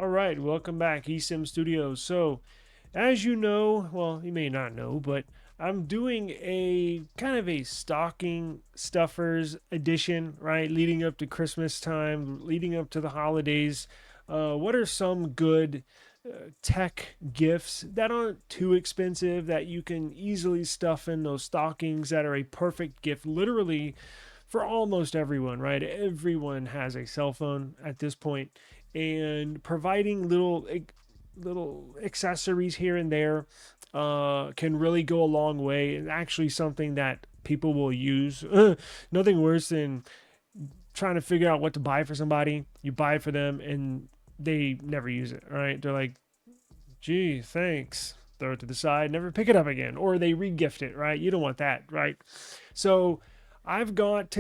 All right, welcome back, eSIMstudios. So, as you know, well, you may not know, but I'm doing a kind of a stocking stuffers edition, right? Leading up to Christmas time, leading up to the holidays. What are some good tech gifts that aren't too expensive that you can easily stuff in those stockings that are a perfect gift, literally for almost everyone, right? Everyone has a cell phone at this point, and providing little accessories here and there can really go a long way. And actually, something that people will use. Nothing worse than trying to figure out what to buy for somebody. You buy it for them, and they never use it. Right? They're like, "Gee, thanks." Throw it to the side, never pick it up again, or they regift it. Right? You don't want that, right? So I've got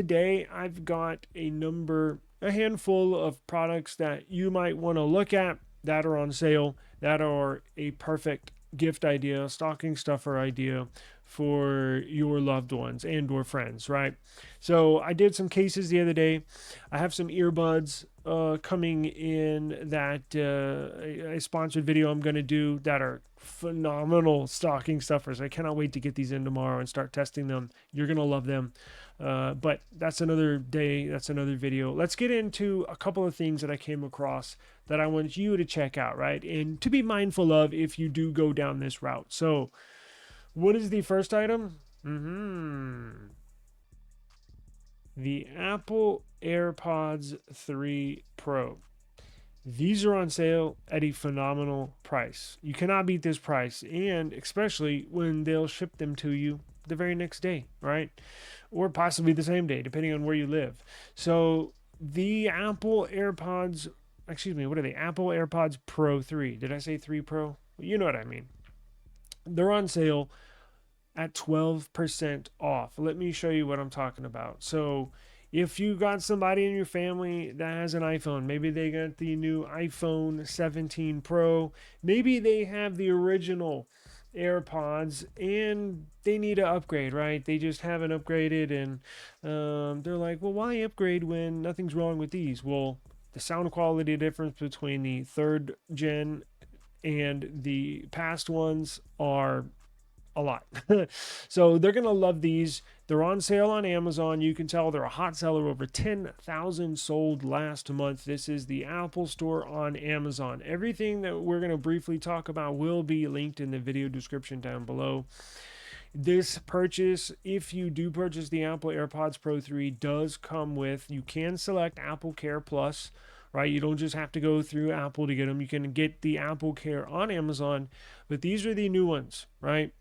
a handful of products that you might want to look at that are on sale, that are a perfect gift idea, stocking stuffer idea for your loved ones and or friends, right? So I did some cases the other day. I have some earbuds coming in that a sponsored video I'm going to do that are phenomenal stocking stuffers. I cannot wait to get these in tomorrow and start testing them. You're going to love them. But that's another day. That's another video. Let's get into a couple of things that I came across that I want you to check out, right? And to be mindful of if you do go down this route. So, what is the first item? The Apple AirPods 3 Pro. These are on sale at a phenomenal price. You cannot beat this price, and especially when they'll ship them to you the very next day, right? Or possibly the same day, depending on where you live. So the Apple AirPods, excuse me, what are they? Apple AirPods Pro 3. Did I say 3 Pro? You know what I mean. They're on sale at 12% off. Let me show you what I'm talking about. So, if you got somebody in your family that has an iPhone, maybe they got the new iPhone 17 Pro, maybe they have the original AirPods and they need to upgrade, right? They just haven't upgraded, and they're like, well, why upgrade when nothing's wrong with these? Well, the sound quality difference between the third gen and the past ones are a lot. So they're going to love these. They're on sale on Amazon. You can tell they're a hot seller. Over 10,000 sold last month. This is the Apple Store on Amazon. Everything that we're going to briefly talk about will be linked in the video description down below. This purchase, if you do purchase the Apple AirPods Pro 3, does come with, you can select Apple Care Plus, right? You don't just have to go through Apple to get them. You can get the Apple Care on Amazon, but these are the new ones, right?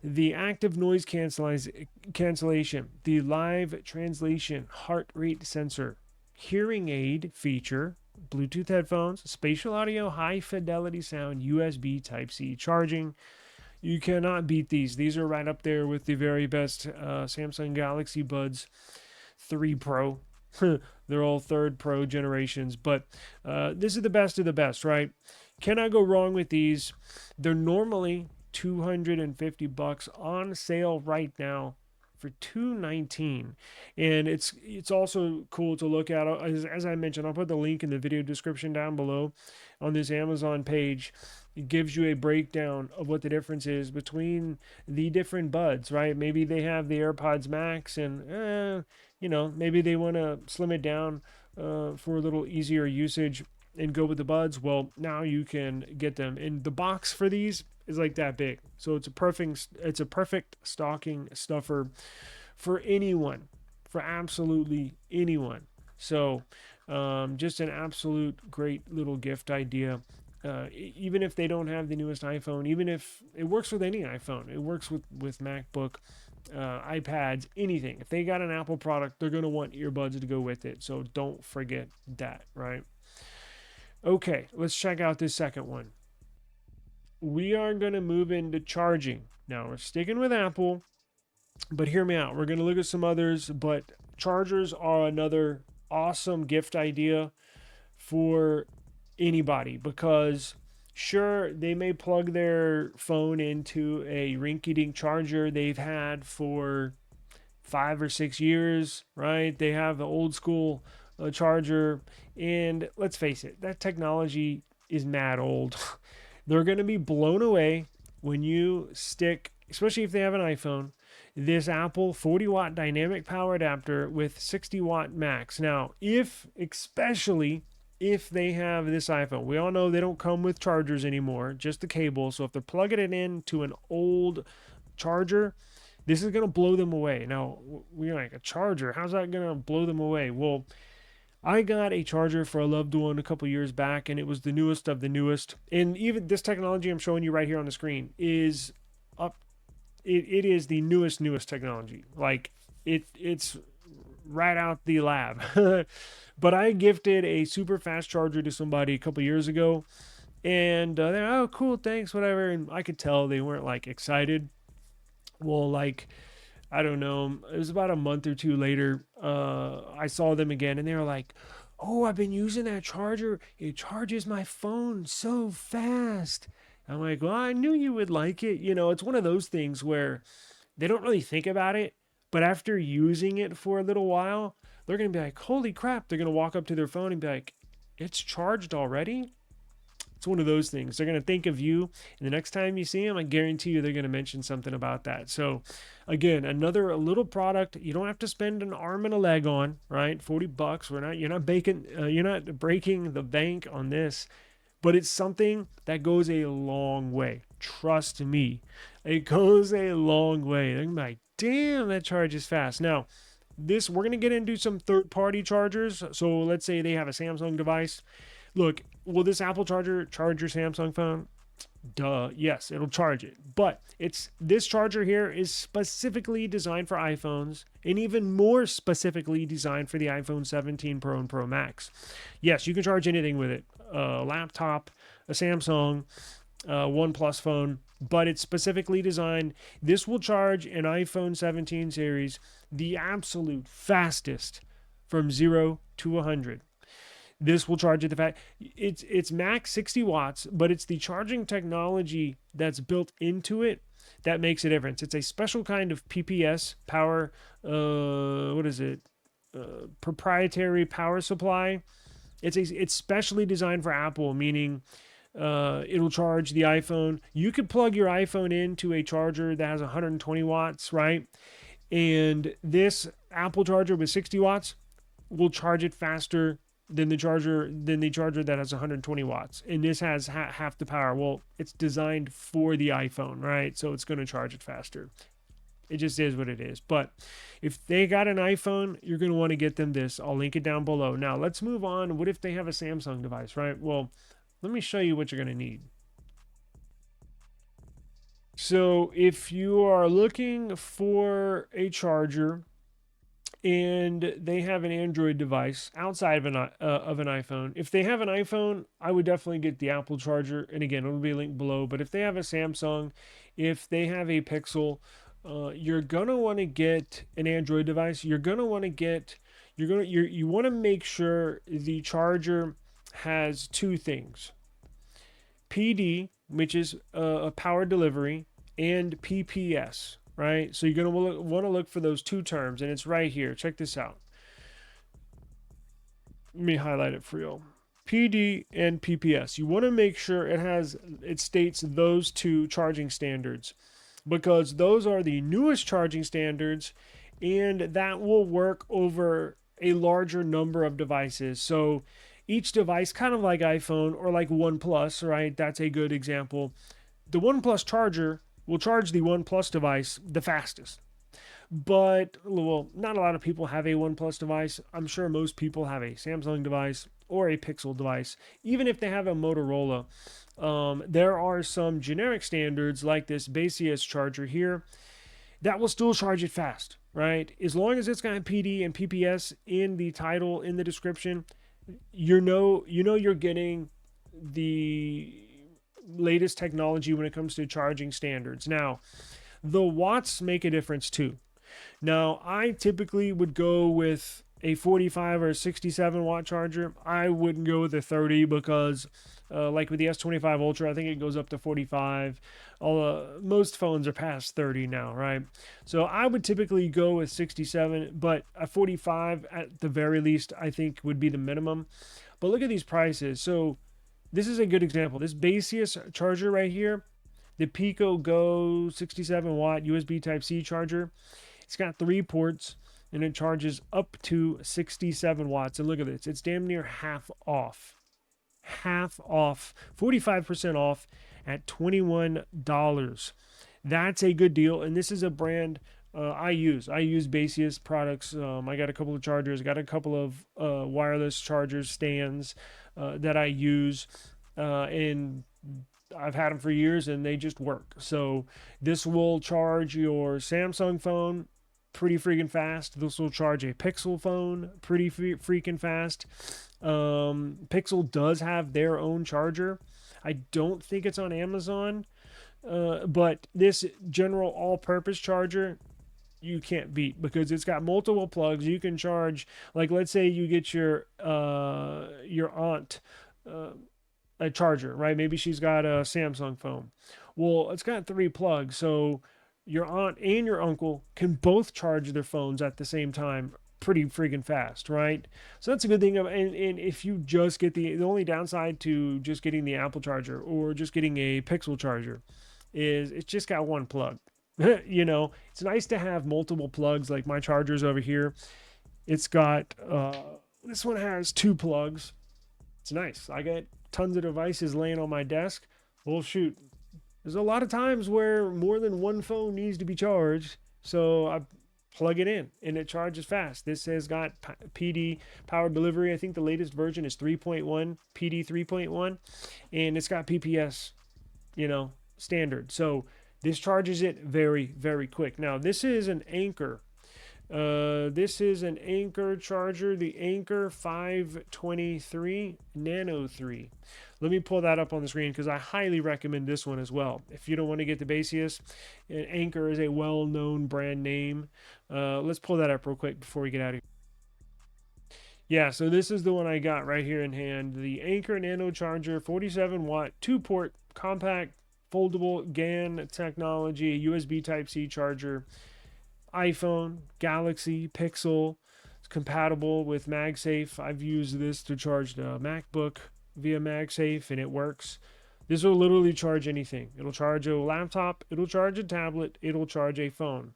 The active noise cancellation, the live translation, heart rate sensor, hearing aid feature, Bluetooth headphones, spatial audio, high fidelity sound, USB Type C charging. You cannot beat these. These are right up there with the very best Samsung Galaxy Buds 3 Pro. They're all third Pro generations, but this is the best of the best, right? Cannot go wrong with these. They're normally $250 on sale right now for $219, and it's also cool to look at. As I mentioned, I'll put the link in the video description down below on this Amazon page. It gives you a breakdown of what the difference is between the different buds, right? Maybe they have the AirPods Max, and maybe they want to slim it down for a little easier usage and go with the buds. Well, now you can get them, and the box for these is like that big, so it's a perfect stocking stuffer for anyone, for absolutely anyone. So just an absolute great little gift idea. Even if they don't have the newest iPhone, even if it works with any iPhone, it works with MacBook, iPads, anything. If they got an Apple product, they're going to want earbuds to go with it. So don't forget that, right? Okay, let's check out this second one. We are going to move into charging. Now, we're sticking with Apple, but hear me out. We're going to look at some others, but chargers are another awesome gift idea for anybody, because sure, they may plug their phone into a rinky-dink charger they've had for 5 or 6 years, right? They have the old school charger, and let's face it, that technology is mad old. They're going to be blown away when you stick, especially if they have an iPhone, this Apple 40-watt dynamic power adapter with 60-watt max. Now, especially if they have this iPhone, we all know they don't come with chargers anymore, just the cable. So if they're plugging it into an old charger, this is going to blow them away. Now, we're like, a charger, how's that going to blow them away? Well, I got a charger for a loved one a couple years back, and it was the newest of the newest. And even this technology I'm showing you right here on the screen is up. It is the newest technology. Like it's right out the lab. But I gifted a super fast charger to somebody a couple years ago, and they're, oh, cool, thanks, whatever. And I could tell they weren't like excited. Well, like, I don't know, it was about a month or two later, I saw them again, and they were like, oh, I've been using that charger. It charges my phone so fast. I'm like, well, I knew you would like it. You know, it's one of those things where they don't really think about it, but after using it for a little while, they're going to be like, holy crap. They're going to walk up to their phone and be like, it's charged already? It's one of those things. They're going to think of you, and the next time you see them, I guarantee you they're going to mention something about that. So, again, a little product you don't have to spend an arm and a leg on, right? $40. You're not breaking the bank on this, but it's something that goes a long way. Trust me, it goes a long way. They're gonna be like, damn, that charge is fast. Now, we're gonna get into some third-party chargers. So let's say they have a Samsung device. Look, will this Apple charger charge your Samsung phone? Duh, yes, it'll charge it. But this charger here is specifically designed for iPhones, and even more specifically designed for the iPhone 17 Pro and Pro Max. Yes, you can charge anything with it. A laptop, a Samsung, OnePlus phone, but it's specifically designed. This will charge an iPhone 17 series the absolute fastest from 0 to 100. This will charge at it's max 60 watts, but it's the charging technology that's built into it that makes a difference. It's a special kind of PPS power. What is it? Proprietary power supply. It's specially designed for Apple, meaning it'll charge the iPhone. You could plug your iPhone into a charger that has 120 watts, right? And this Apple charger with 60 watts will charge it faster than the charger that has 120 watts. And this has half the power. Well, it's designed for the iPhone, right? So it's going to charge it faster. It just is what it is. But if they got an iPhone, you're going to want to get them this. I'll link it down below. Now, let's move on. What if they have a Samsung device, right? Well, let me show you what you're going to need. So if you are looking for a charger and they have an Android device outside of an iPhone, if they have an iPhone, I would definitely get the Apple charger. And again, it'll be linked below. But if they have a Samsung, if they have a Pixel, you're gonna want to get an Android device. You want to make sure the charger has two things: PD, which is a power delivery, and PPS, right? So you're going to want to look for those two terms, and it's right here. Check this out. Let me highlight it for you. PD and PPS. You want to make sure it states those two charging standards, because those are the newest charging standards, and that will work over a larger number of devices. So each device, kind of like iPhone or like OnePlus, right? That's a good example. The OnePlus charger will charge the OnePlus device the fastest. But, well, not a lot of people have a OnePlus device. I'm sure most people have a Samsung device or a Pixel device. Even if they have a Motorola, there are some generic standards like this Baseus charger here that will still charge it fast, right? As long as it's got PD and PPS in the title, in the description, you know you're getting the latest technology when it comes to charging standards. Now, the watts make a difference too. Now, I typically would go with a 45 or 67 watt charger. I wouldn't go with a 30 because like with the S25 Ultra, I think it goes up to 45. Most phones are past 30 now, right? So I would typically go with 67, but a 45 at the very least, I think would be the minimum. But look at these prices. So this is a good example. This Baseus charger right here, the PICOGO 67 watt USB Type-C charger, it's got 3 ports and it charges up to 67 watts. And look at this, it's damn near half off. Half off, 45% off at $21. That's a good deal. And this is a brand I use. I use Baseus products. I got a couple of chargers, got a couple of wireless chargers stands that I use. And I've had them for years and they just work. So this will charge your Samsung phone pretty freaking fast. This will charge a Pixel phone pretty freaking fast. Pixel does have their own charger. I don't think it's on Amazon, but this general all-purpose charger you can't beat because it's got multiple plugs. You can charge, like, let's say you get your aunt a charger, right? Maybe she's got a Samsung phone. Well, it's got 3 plugs, so your aunt and your uncle can both charge their phones at the same time pretty freaking fast, right? So that's a good thing. And if you just get the only downside to just getting the Apple charger or just getting a Pixel charger is it's just got 1 plug. You know, it's nice to have multiple plugs. Like my charger's over here. It's got this one has 2 plugs. It's nice. I got tons of devices laying on my desk. Well, shoot, there's a lot of times where more than 1 phone needs to be charged, so I plug it in and it charges fast. This has got PD power delivery. I think the latest version is 3.1, PD 3.1, and it's got PPS, you know, standard. So this charges it very, very quick. Now, this is an Anker. This is an Anker charger, the Anker 523 Nano 3. Let me pull that up on the screen because I highly recommend this one as well. If you don't want to get the Baseus, Anker is a well-known brand name. Let's pull that up real quick before we get out of here. Yeah, so this is the one I got right here in hand. The Anker Nano charger, 47 watt, 2-port, compact, foldable GAN technology, USB Type-C charger. iPhone, Galaxy, Pixel. It's compatible with MagSafe. I've used this to charge the MacBook via MagSafe and it works. This will literally charge anything. It'll charge a laptop, it'll charge a tablet, it'll charge a phone.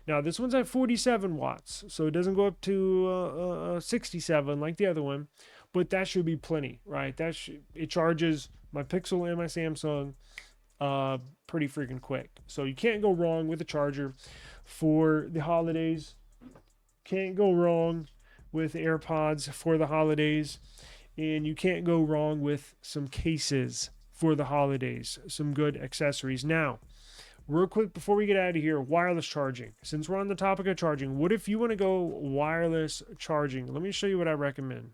Now this one's at 47 watts, so it doesn't go up to 67 like the other one, but that should be plenty, right? It charges my Pixel and my Samsung pretty freaking quick. So you can't go wrong with a charger for the holidays. Can't go wrong with AirPods for the holidays. And you can't go wrong with some cases for the holidays. Some good accessories. Now, real quick before we get out of here, wireless charging. Since we're on the topic of charging, what if you want to go wireless charging? Let me show you what I recommend.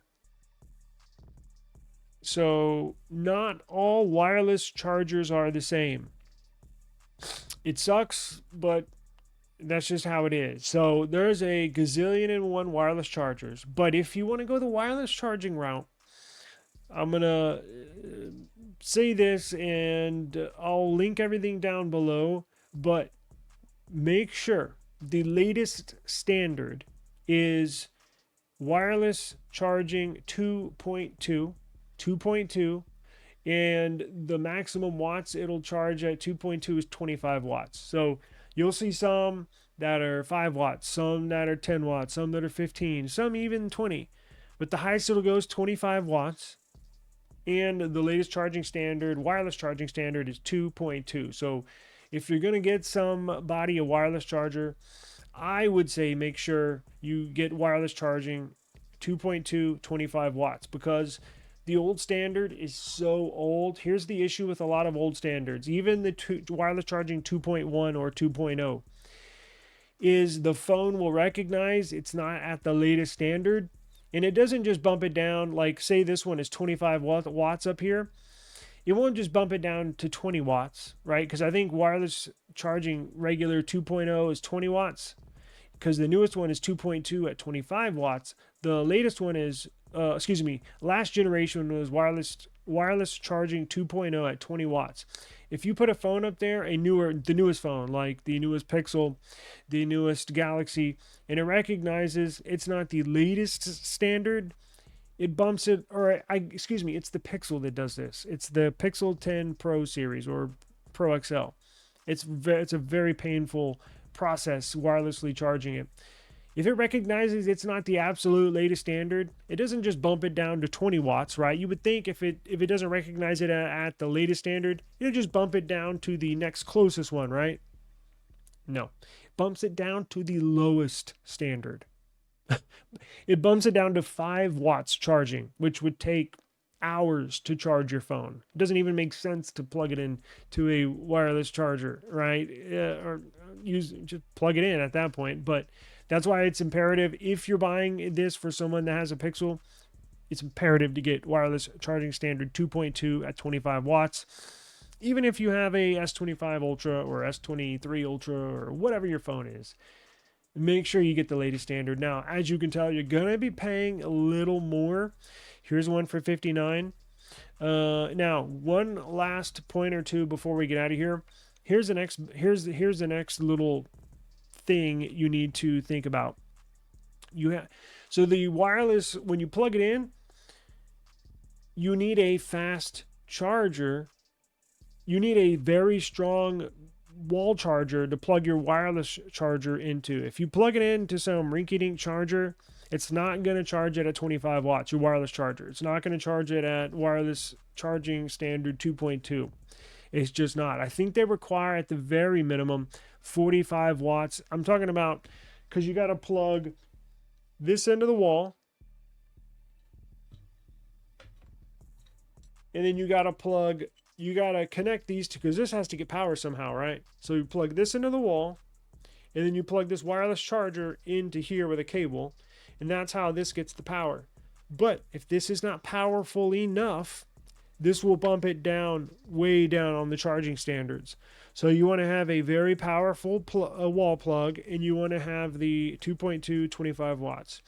So, not all wireless chargers are the same. It sucks, but that's just how it is. So there's a gazillion and 1 wireless chargers. But if you want to go the wireless charging route, I'm going to say this and I'll link everything down below. But make sure the latest standard is wireless charging 2.2, and the maximum watts it'll charge at 2.2 is 25 watts. So you'll see some that are 5 watts, some that are 10 watts, some that are 15, some even 20. But the highest it'll go is 25 watts. And the latest charging standard, wireless charging standard, is 2.2. So if you're going to get somebody a wireless charger, I would say make sure you get wireless charging 2.2, 25 watts, because the old standard is so old. Here's the issue with a lot of old standards, even the wireless charging 2.1 or 2.0, is the phone will recognize it's not at the latest standard, and it doesn't just bump it down. Like, say this one is 25 watts up here. It won't just bump it down to 20 watts, right? Because I think wireless charging regular 2.0 is 20 watts, because the newest one is 2.2 at 25 watts. The latest one is, last generation was wireless charging 2.0 at 20 watts. If you put a phone up there, the newest phone, like the newest Pixel, the newest Galaxy, and it recognizes it's not the latest standard, it bumps it, or excuse me, it's the Pixel that does this. It's the Pixel 10 Pro series or Pro XL. It's a very painful process wirelessly charging it. If it recognizes it's not the absolute latest standard, it doesn't just bump it down to 20 watts, right? You would think if it doesn't recognize it at the latest standard, it'll just bump it down to the next closest one, right? No. It bumps it down to the lowest standard. It bumps it down to 5 watts charging, which would take hours to charge your phone. It doesn't even make sense to plug it in to a wireless charger, right? Or just plug it in at that point. But that's why it's imperative, if you're buying this for someone that has a Pixel, it's imperative to get wireless charging standard 2.2 at 25 watts. Even if you have a S25 Ultra or S23 Ultra or whatever your phone is, make sure you get the latest standard. Now, as you can tell, you're going to be paying a little more. Here's one for $59. Now, one last point or two before we get out of here. Here's the next little thing you need to think about. So the wireless, when you plug it in, you need a fast charger. You need a very strong wall charger to plug your wireless charger into. If you plug it into some rinky-dink charger, it's not going to charge it at 25 watts, your wireless charger. It's not going to charge it at wireless charging standard 2.2. It's just not. I think they require at the very minimum 45 watts. I'm talking about, because you got to plug this end of the wall, and then you got to connect these two, because this has to get power somehow, right? So you plug this into the wall, and then you plug this wireless charger into here with a cable, and that's how this gets the power. But if this is not powerful enough, this will bump it down, way down on the charging standards. So you want to have a very powerful wall plug, and you want to have the 2.2 25 watts.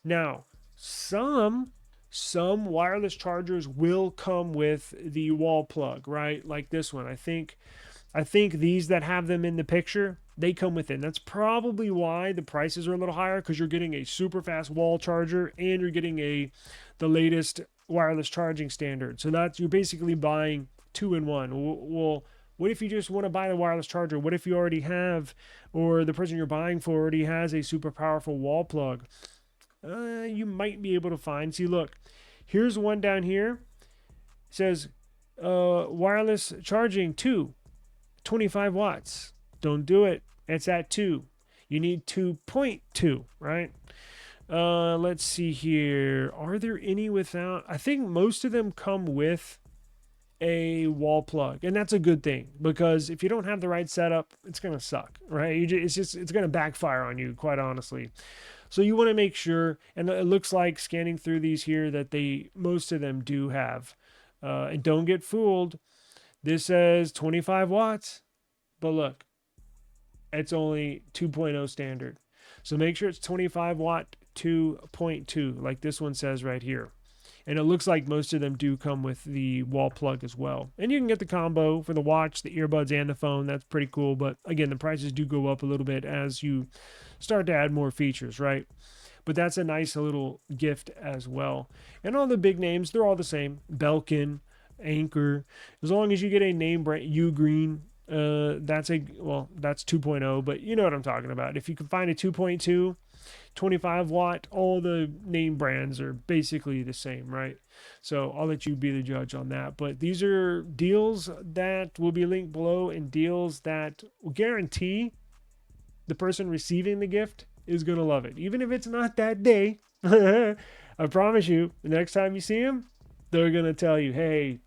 Now, some wireless chargers will come with the wall plug, right? Like this one. I think these that have them in the picture, they come with it. And that's probably why the prices are a little higher, because you're getting a super fast wall charger and you're getting the latest wireless charging standard. So you're basically buying 2 in 1. Well, what if you just want to buy the wireless charger? What if you already have, or the person you're buying for already has a super powerful wall plug? You might be able to find. See, look, here's one down here. It says wireless charging 25 watts. Don't do it. It's at 2. You need 2.2, right? Let's see here. Are there any without? I think most of them come with a wall plug, and that's a good thing, because if you don't have the right setup, it's gonna suck, right? It's gonna backfire on you, quite honestly. So you want to make sure, and it looks like scanning through these here that most of them do have. And don't get fooled. This says 25 watts, but look, it's only 2.0 standard. So make sure it's 25 watt 2.2, like this one says right here. And it looks like most of them do come with the wall plug as well. And you can get the combo for the watch, the earbuds, and the phone. That's pretty cool. But again, the prices do go up a little bit as you start to add more features, right? But that's a nice little gift as well. And all the big names, they're all the same. Belkin, Anker. As long as you get a name brand, Ugreen, that's 2.0, but you know what I'm talking about. If you can find a 2.2, 25 watt, all the name brands are basically the same, right? So I'll let you be the judge on that. But these are deals that will be linked below, and deals that will guarantee the person receiving the gift is going to love it. Even if it's not that day, I promise you, the next time you see them, they're going to tell you, hey,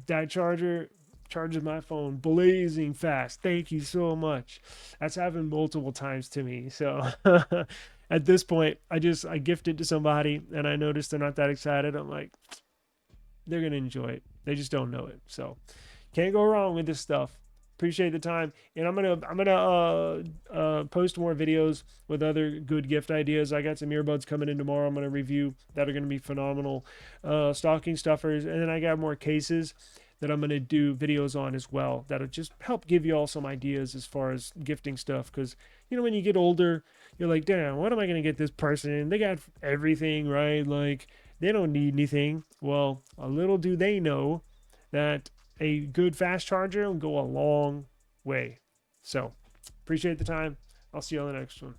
that charger charges my phone blazing fast. Thank you so much. That's happened multiple times to me. So at this point, I gift it to somebody, and I notice they're not that excited. I'm like, they're going to enjoy it. They just don't know it. So can't go wrong with this stuff. Appreciate the time, and I'm gonna post more videos with other good gift ideas. I got some earbuds coming in tomorrow. I'm gonna review that are gonna be phenomenal. Stocking stuffers, and then I got more cases that I'm gonna do videos on as well. That'll just help give you all some ideas as far as gifting stuff. Because when you get older, you're like, damn, what am I gonna get this person? They got everything, right? Like, They don't need anything. Well, a little do they know that a good fast charger will go a long way. So, appreciate the time. I'll see you on the next one.